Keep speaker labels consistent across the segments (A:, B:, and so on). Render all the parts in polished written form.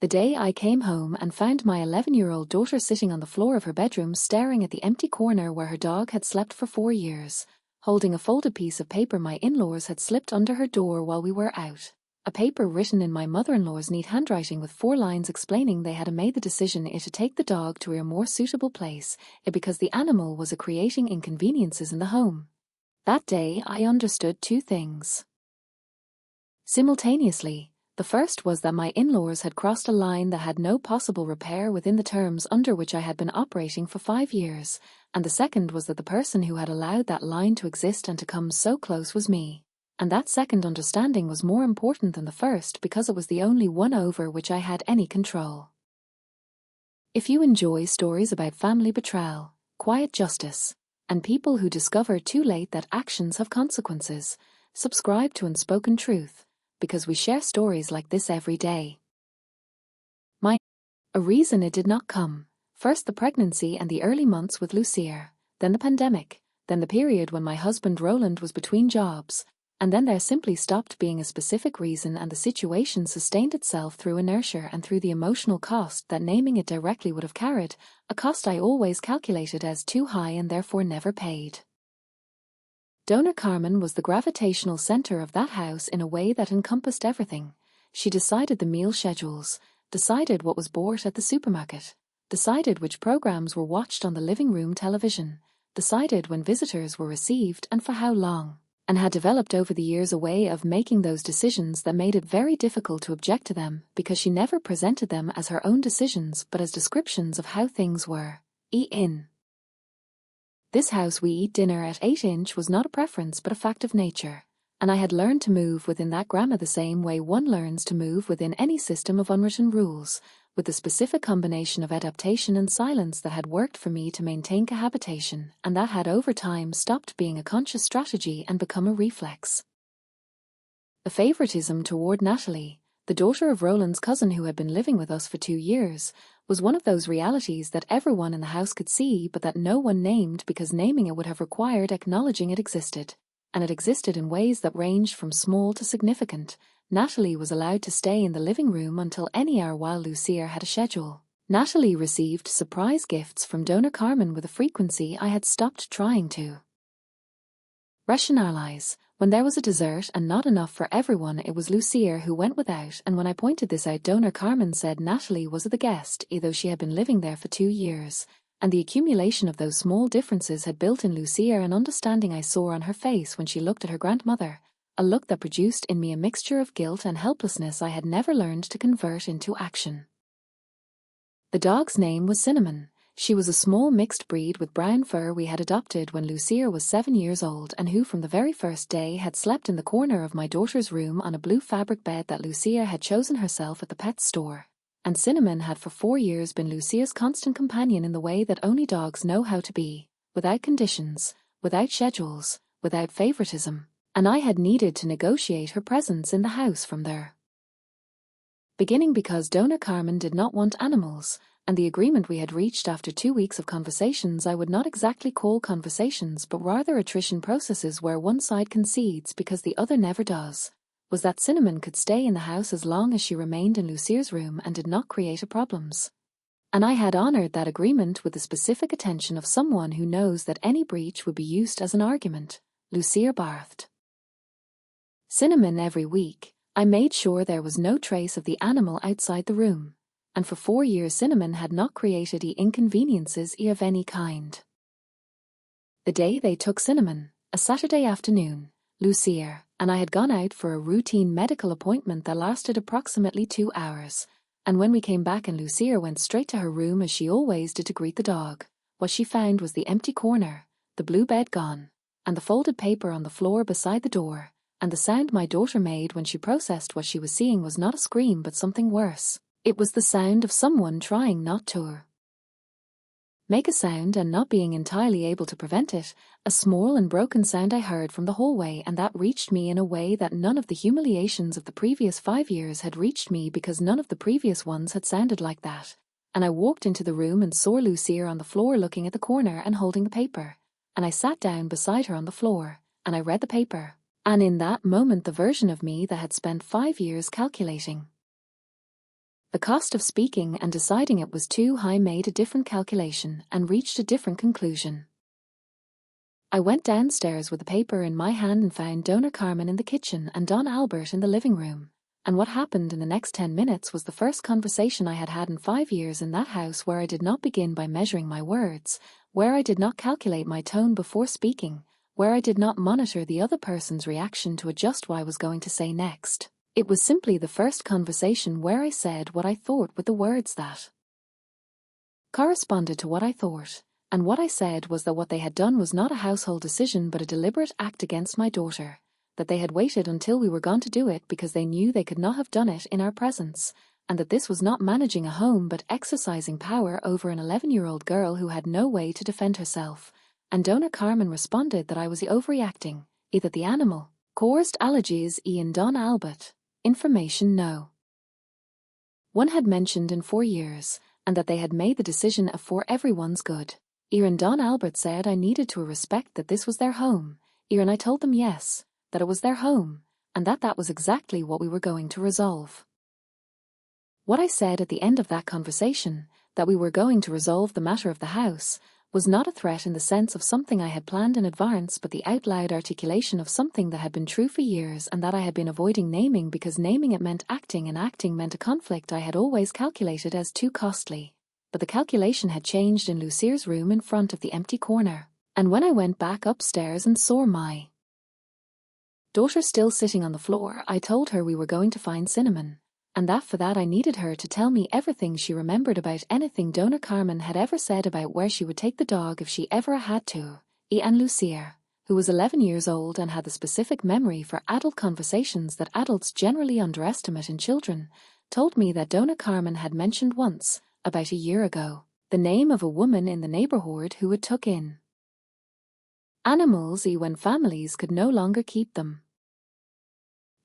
A: The day I came home and found my 11-year-old daughter sitting on the floor of her bedroom staring at the empty corner where her dog had slept for 4 years, holding a folded piece of paper my in-laws had slipped under her door while we were out. A paper written in my mother-in-law's neat handwriting with 4 lines explaining they had made the decision to take the dog to a more suitable place, because the animal was creating inconveniences in the home. That day I understood 2 things simultaneously. The first was that my in-laws had crossed a line that had no possible repair within the terms under which I had been operating for 5 years, and the second was that the person who had allowed that line to exist and to come so close was me. And that second understanding was more important than the first because it was the only one over which I had any control. If you enjoy stories about family betrayal, quiet justice, and people who discover too late that actions have consequences, subscribe to Unspoken Truth, because we share stories like this every day. A reason it did not come. First the pregnancy and the early months with Lucia, then the pandemic, then the period when my husband Roland was between jobs, and then there simply stopped being a specific reason and the situation sustained itself through inertia and through the emotional cost that naming it directly would have carried, a cost I always calculated as too high and therefore never paid. Donor Carmen was the gravitational center of that house in a way that encompassed everything. She decided the meal schedules, decided what was bought at the supermarket, decided which programs were watched on the living room television, decided when visitors were received and for how long, and had developed over the years a way of making those decisions that made it very difficult to object to them because she never presented them as her own decisions but as descriptions of how things were. In this house we eat dinner at 8" was not a preference but a fact of nature, and I had learned to move within that grammar the same way one learns to move within any system of unwritten rules, with the specific combination of adaptation and silence that had worked for me to maintain cohabitation, and that had over time stopped being a conscious strategy and become a reflex. The favoritism toward Natalie, the daughter of Roland's cousin who had been living with us for 2 years, was one of those realities that everyone in the house could see but that no one named because naming it would have required acknowledging it existed, and it existed in ways that ranged from small to significant. Natalie was allowed to stay in the living room until any hour while Lucia had a schedule. Natalie received surprise gifts from Donor Carmen with a frequency I had stopped trying to rationalize. When there was a dessert and not enough for everyone, it was Lucia who went without, and when I pointed this out, Donor Carmen said Natalie was the guest, though she had been living there for 2 years, and the accumulation of those small differences had built in Lucia an understanding I saw on her face when she looked at her grandmother, a look that produced in me a mixture of guilt and helplessness I had never learned to convert into action. The dog's name was Cinnamon. She was a small mixed breed with brown fur we had adopted when Lucia was 7 years old and who from the very first day had slept in the corner of my daughter's room on a blue fabric bed that Lucia had chosen herself at the pet store. And Cinnamon had for 4 years been Lucia's constant companion in the way that only dogs know how to be, without conditions, without schedules, without favoritism, and I had needed to negotiate her presence in the house from there. Beginning because Donor Carmen did not want animals, and the agreement we had reached after 2 weeks of conversations I would not exactly call conversations but rather attrition processes where one side concedes because the other never does, was that Cinnamon could stay in the house as long as she remained in Lucia's room and did not create problems. And I had honored that agreement with the specific attention of someone who knows that any breach would be used as an argument. Lucia barthed Cinnamon every week. I made sure there was no trace of the animal outside the room, and for 4 years Cinnamon had not created inconveniences of any kind. The day they took Cinnamon, a Saturday afternoon, Lucia and I had gone out for a routine medical appointment that lasted approximately 2 hours, and when we came back and Lucia went straight to her room as she always did to greet the dog, what she found was the empty corner, the blue bed gone, and the folded paper on the floor beside the door, and the sound my daughter made when she processed what she was seeing was not a scream but something worse. It was the sound of someone trying not to make a sound and not being entirely able to prevent it, a small and broken sound I heard from the hallway, and that reached me in a way that none of the humiliations of the previous 5 years had reached me because none of the previous ones had sounded like that. And I walked into the room and saw Lucia on the floor looking at the corner and holding the paper, and I sat down beside her on the floor, and I read the paper. And in that moment the version of me that had spent 5 years calculating The cost of speaking and deciding it was too high made a different calculation and reached a different conclusion. I went downstairs with the paper in my hand and found Dona Carmen in the kitchen and Don Albert in the living room. And what happened in the next 10 minutes was the first conversation I had had in 5 years in that house, where I did not begin by measuring my words, where I did not calculate my tone before speaking, where I did not monitor the other person's reaction to adjust what I was going to say next. It was simply the first conversation where I said what I thought with the words that corresponded to what I thought. And what I said was that what they had done was not a household decision but a deliberate act against my daughter, that they had waited until we were gone to do it because they knew they could not have done it in our presence, and that this was not managing a home but exercising power over an 11-year-old girl who had no way to defend herself. And Dona Carmen responded that I was overreacting, either the animal caused allergies in Don Albert. Information no one had mentioned in 4 years, and that they had made the decision for everyone's good. Ian Don Albert said I needed to respect that this was their home. Ian, I told them yes, that it was their home, and that was exactly what we were going to resolve. What I said at the end of that conversation, that we were going to resolve the matter of the house, was not a threat in the sense of something I had planned in advance but the out-loud articulation of something that had been true for years and that I had been avoiding naming because naming it meant acting and acting meant a conflict I had always calculated as too costly. But the calculation had changed in Lucier's room in front of the empty corner, and when I went back upstairs and saw my daughter still sitting on the floor, I told her we were going to find Cinnamon, and that for that I needed her to tell me everything she remembered about anything Dona Carmen had ever said about where she would take the dog if she ever had to. And Lucier, who was 11 years old and had the specific memory for adult conversations that adults generally underestimate in children, told me that Dona Carmen had mentioned once, about a year ago, the name of a woman in the neighborhood who had took in animals when families could no longer keep them.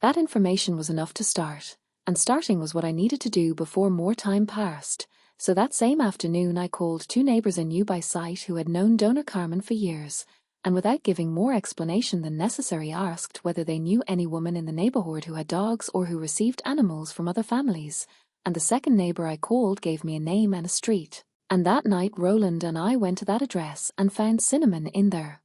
A: That information was enough to start, and starting was what I needed to do before more time passed. So that same afternoon I called 2 neighbors I knew by sight who had known Dona Carmen for years, and without giving more explanation than necessary asked whether they knew any woman in the neighborhood who had dogs or who received animals from other families. And the second neighbor I called gave me a name and a street. And that night Roland and I went to that address and found Cinnamon in their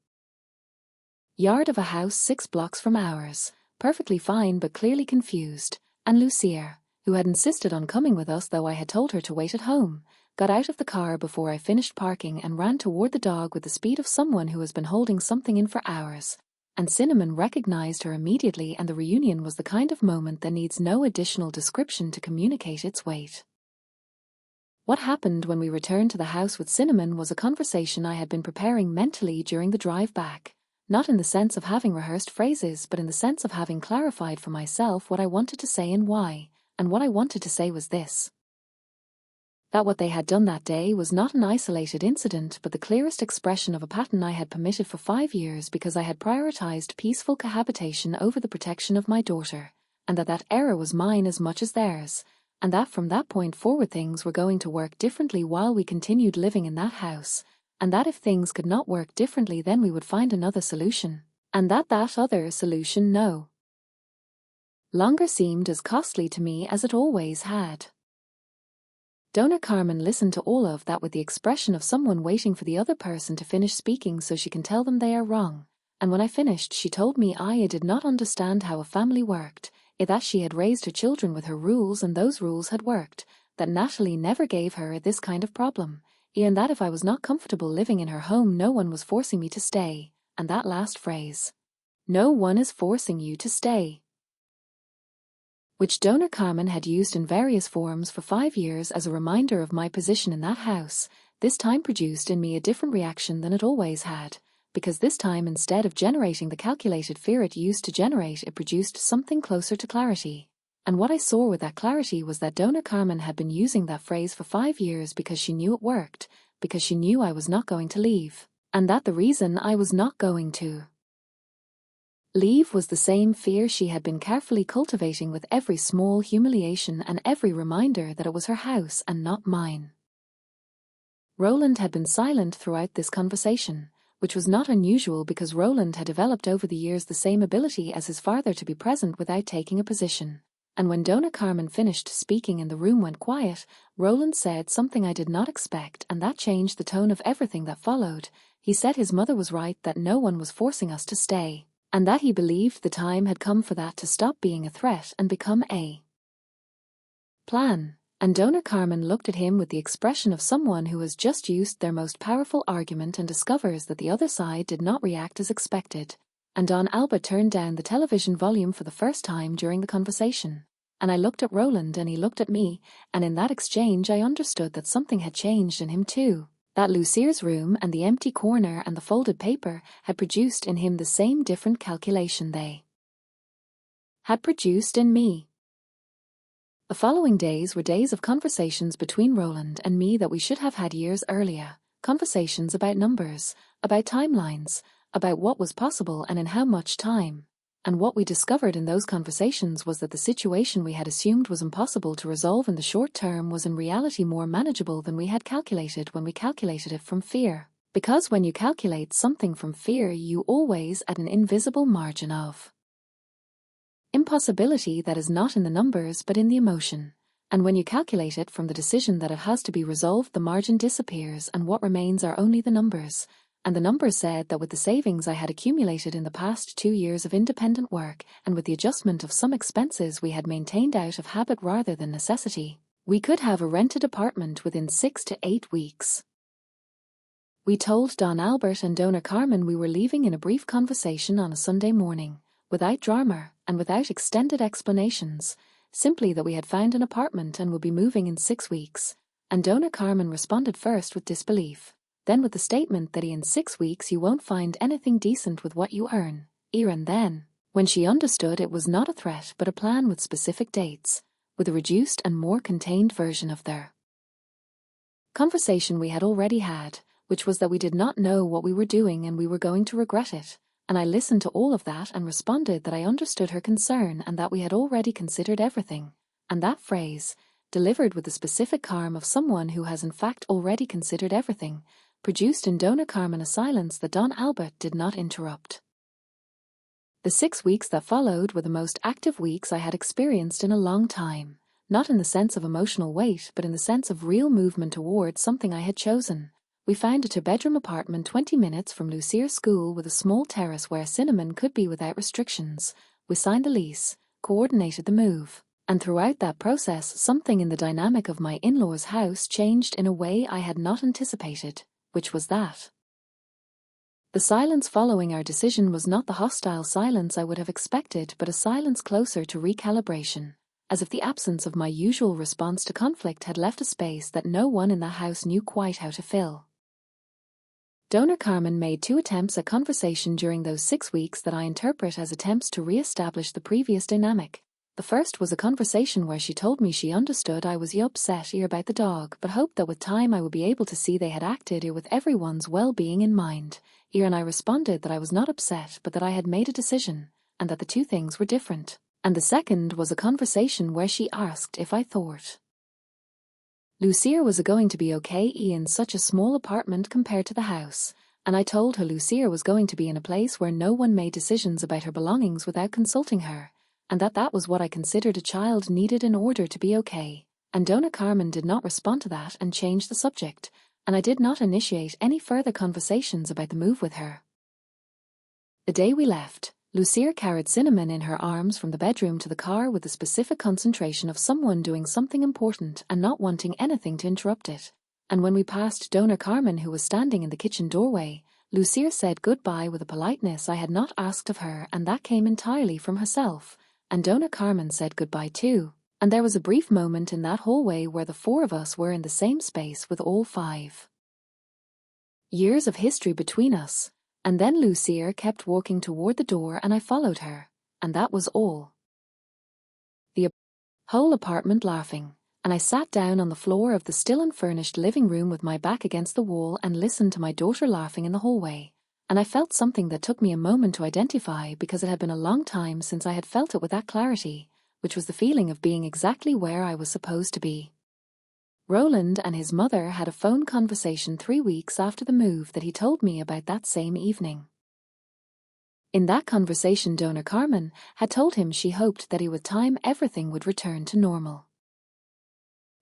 A: yard of a house 6 blocks from ours, perfectly fine but clearly confused, and Lucier, who had insisted on coming with us though I had told her to wait at home, got out of the car before I finished parking and ran toward the dog with the speed of someone who has been holding something in for hours. And Cinnamon recognized her immediately, and the reunion was the kind of moment that needs no additional description to communicate its weight. What happened when we returned to the house with Cinnamon was a conversation I had been preparing mentally during the drive back, not in the sense of having rehearsed phrases but in the sense of having clarified for myself what I wanted to say and why, and what I wanted to say was this: that what they had done that day was not an isolated incident but the clearest expression of a pattern I had permitted for 5 years because I had prioritized peaceful cohabitation over the protection of my daughter, and that error was mine as much as theirs, and that from that point forward things were going to work differently while we continued living in that house, and that if things could not work differently then we would find another solution, and that other solution no longer seemed as costly to me as it always had. Dona Carmen listened to all of that with the expression of someone waiting for the other person to finish speaking so she can tell them they are wrong, and when I finished she told me I did not understand how a family worked, that she had raised her children with her rules and those rules had worked, that Natalie never gave her this kind of problem, and that if I was not comfortable living in her home no one was forcing me to stay, and that last phrase, "No one is forcing you to stay," which Dona Carmen had used in various forms for 5 years as a reminder of my position in that house, this time produced in me a different reaction than it always had, because this time instead of generating the calculated fear it used to generate it produced something closer to clarity. And what I saw with that clarity was that Dona Carmen had been using that phrase for 5 years because she knew it worked, because she knew I was not going to leave, and that the reason I was not going to leave was the same fear she had been carefully cultivating with every small humiliation and every reminder that it was her house and not mine. Roland had been silent throughout this conversation, which was not unusual because Roland had developed over the years the same ability as his father to be present without taking a position, And when Dona Carmen finished speaking and the room went quiet, Roland said something I did not expect, and that changed the tone of everything that followed. He said his mother was right, that no one was forcing us to stay, and that he believed the time had come for that to stop being a threat and become a plan. And Dona Carmen looked at him with the expression of someone who has just used their most powerful argument and discovers that the other side did not react as expected. And Don Albert turned down the television volume for the first time during the conversation. And I looked at Roland and he looked at me, and in that exchange I understood that something had changed in him too. That Lucier's room and the empty corner and the folded paper had produced in him the same different calculation they had produced in me. The following days were days of conversations between Roland and me that we should have had years earlier. Conversations about numbers, about timelines, about what was possible and in how much time. And what we discovered in those conversations was that the situation we had assumed was impossible to resolve in the short term was in reality more manageable than we had calculated when we calculated it from fear. Because when you calculate something from fear, you always add an invisible margin of impossibility that is not in the numbers but in the emotion. And when you calculate it from the decision that it has to be resolved, the margin disappears and what remains are only the numbers. And the numbers said that with the savings I had accumulated in the past 2 years of independent work, and with the adjustment of some expenses we had maintained out of habit rather than necessity, we could have a rented apartment within 6 to 8 weeks. We told Don Albert and Dona Carmen we were leaving in a brief conversation on a Sunday morning, without drama and without extended explanations, simply that we had found an apartment and would be moving in 6 weeks. And Dona Carmen responded first with disbelief, then with the statement that in 6 weeks you won't find anything decent with what you earn. And then, when she understood it was not a threat but a plan with specific dates, with a reduced and more contained version of their conversation we had already had, which was that we did not know what we were doing and we were going to regret it. And I listened to all of that and responded that I understood her concern and that we had already considered everything. And that phrase, delivered with the specific calm of someone who has in fact already considered everything, produced in Dona Carmen a silence that Don Albert did not interrupt. The 6 weeks that followed were the most active weeks I had experienced in a long time, not in the sense of emotional weight but in the sense of real movement towards something I had chosen. We found a 2-bedroom apartment 20 minutes from Lucier's school with a small terrace where Cinnamon could be without restrictions. We signed the lease, coordinated the move, and throughout that process something in the dynamic of my in-laws' house changed in a way I had not anticipated, which was that the silence following our decision was not the hostile silence I would have expected but a silence closer to recalibration, as if the absence of my usual response to conflict had left a space that no one in the house knew quite how to fill. Dona Carmen made 2 attempts at conversation during those 6 weeks that I interpret as attempts to re-establish the previous dynamic. The first was a conversation where she told me she understood I was upset about the dog but hoped that with time I would be able to see they had acted with everyone's well-being in mind. And I responded that I was not upset but that I had made a decision, and that the 2 things were different. And the second was a conversation where she asked if I thought Lucia was going to be okay in such a small apartment compared to the house, and I told her Lucia was going to be in a place where no one made decisions about her belongings without consulting her, and that was what I considered a child needed in order to be okay. And Dona Carmen did not respond to that and changed the subject, and I did not initiate any further conversations about the move with her. The day we left, Lucia carried Cinnamon in her arms from the bedroom to the car with the specific concentration of someone doing something important and not wanting anything to interrupt it. And when we passed Dona Carmen, who was standing in the kitchen doorway, Lucia said goodbye with a politeness I had not asked of her, and that came entirely from herself. And Dona Carmen said goodbye too. And there was a brief moment in that hallway where the 4 of us were in the same space with all 5 years of history between us. And then Lucia kept walking toward the door and I followed her, and that was all. The whole apartment laughing, and I sat down on the floor of the still unfurnished living room with my back against the wall and listened to my daughter laughing in the hallway, and I felt something that took me a moment to identify because it had been a long time since I had felt it with that clarity, which was the feeling of being exactly where I was supposed to be. Roland and his mother had a phone conversation 3 weeks after the move that he told me about that same evening. In that conversation, donor Carmen had told him she hoped that with time everything would return to normal.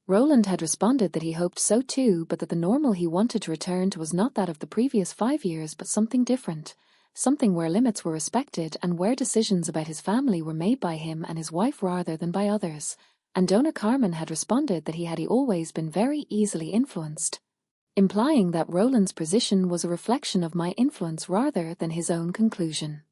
A: Roland had responded that he hoped so too, but that the normal he wanted to return to was not that of the previous 5 years but something different, something where limits were respected and where decisions about his family were made by him and his wife rather than by others. And donor Carmen had responded that he had always been very easily influenced, implying that Roland's position was a reflection of my influence rather than his own conclusion.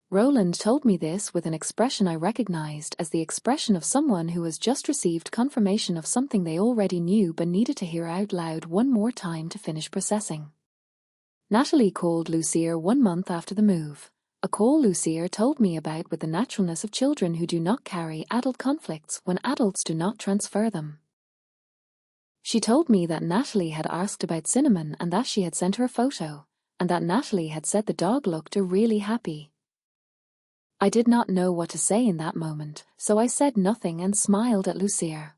A: Roland told me this with an expression I recognized as the expression of someone who has just received confirmation of something they already knew but needed to hear out loud one more time to finish processing. Natalie called Lucier 1 month after the move, a call Lucier told me about with the naturalness of children who do not carry adult conflicts when adults do not transfer them. She told me that Natalie had asked about Cinnamon and that she had sent her a photo, and that Natalie had said the dog looked really happy. I did not know what to say in that moment, so I said nothing and smiled at Lucier.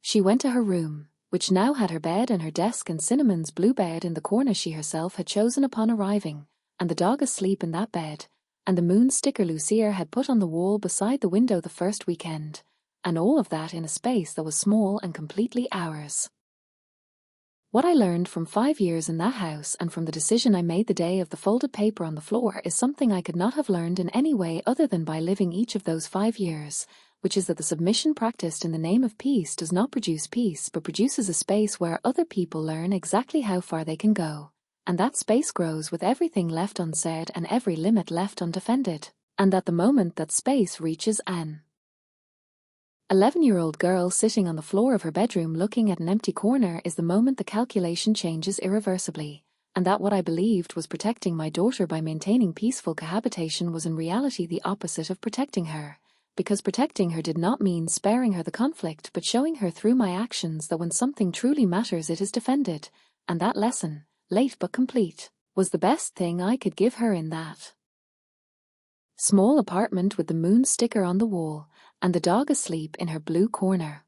A: She went to her room, which now had her bed and her desk and Cinnamon's blue bed in the corner she herself had chosen upon arriving, and the dog asleep in that bed, and the moon sticker Lucier had put on the wall beside the window the first weekend, and all of that in a space that was small and completely ours. What I learned from 5 years in that house and from the decision I made the day of the folded paper on the floor is something I could not have learned in any way other than by living each of those 5 years, which is that the submission practiced in the name of peace does not produce peace but produces a space where other people learn exactly how far they can go, and that space grows with everything left unsaid and every limit left undefended, and at the moment that space reaches an 11-year-old girl sitting on the floor of her bedroom looking at an empty corner is the moment the calculation changes irreversibly, and that what I believed was protecting my daughter by maintaining peaceful cohabitation was in reality the opposite of protecting her, because protecting her did not mean sparing her the conflict but showing her through my actions that when something truly matters it is defended, and that lesson, late but complete, was the best thing I could give her in that small apartment with the moon sticker on the wall and the dog asleep in her blue corner.